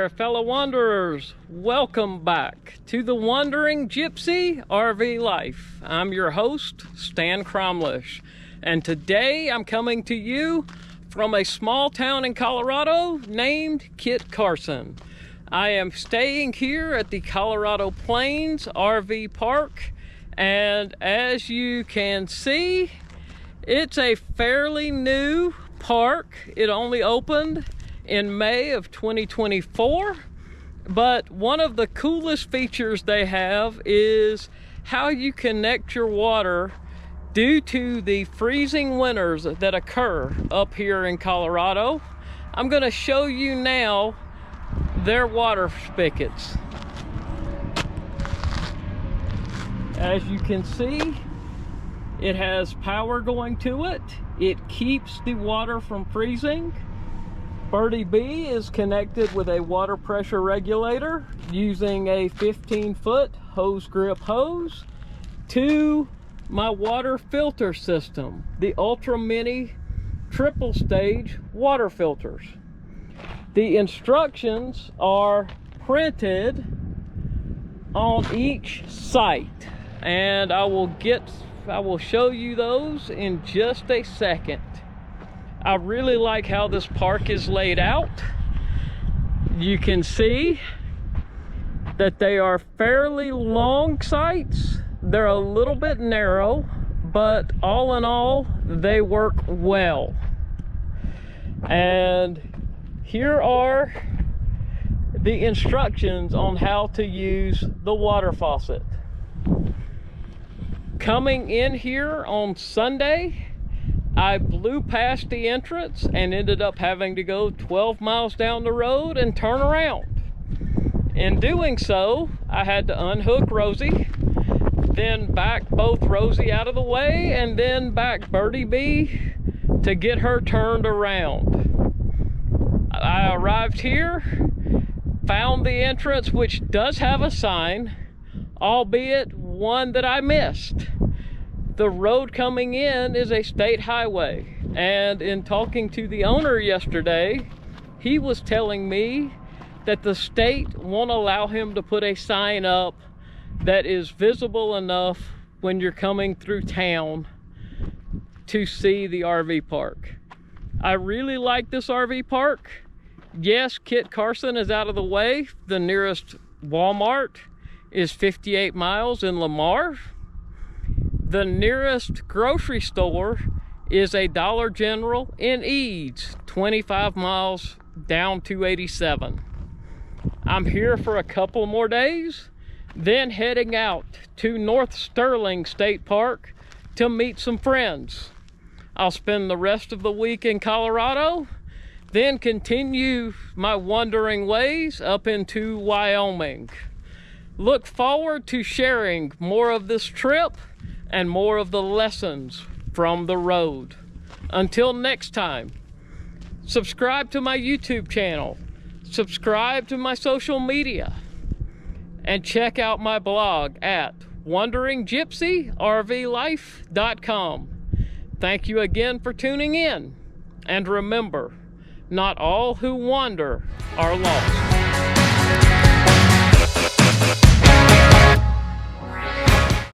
there, fellow wanderers. Welcome back to the Wandering Gypsy RV Life. I'm your host, Stan Cromlish, and today I'm coming to you from a small town in Colorado named Kit Carson. I am staying here at the Colorado Plains RV Park, and as you can see, it's a fairly new park. It only opened in May of 2024, but one of the coolest features they have is how you connect your water due to the freezing winters that occur up here in Colorado. I'm going to show you now their water spigots. As you can see, it has power going to it. It keeps the water from freezing. Birdie B is connected with a water pressure regulator using a 15-foot hose grip hose to my water filter system, the Ultra Mini triple stage water filters. The instructions are printed on each site, and I will show you those in just a second. I really like how this park is laid out. You can see that they are fairly long sites. They're a little bit narrow, but all in all, they work well. And here are the instructions on how to use the water faucet. Coming in here on Sunday, I blew past the entrance and ended up having to go 12 miles down the road and turn around. In doing so, I had to unhook Rosie, then back both Rosie out of the way, and then back Birdie B to get her turned around. I arrived here, found the entrance, which does have a sign, albeit one that I missed. The road coming in is a state highway, and in talking to the owner yesterday, he was telling me that the state won't allow him to put a sign up that is visible enough when you're coming through town to see the RV park. I really like this RV park. Yes, Kit Carson is out of the way. The nearest Walmart is 58 miles in Lamar. The nearest grocery store is a Dollar General in Eads, 25 miles down 287. I'm here for a couple more days, then heading out to North Sterling State Park to meet some friends. I'll spend the rest of the week in Colorado, then continue my wandering ways up into Wyoming. Look forward to sharing more of this trip and more of the lessons from the road. Until next time, subscribe to my YouTube channel, subscribe to my social media, and check out my blog at wanderinggypsyrvlife.com. Thank you again for tuning in, and remember, not all who wander are lost.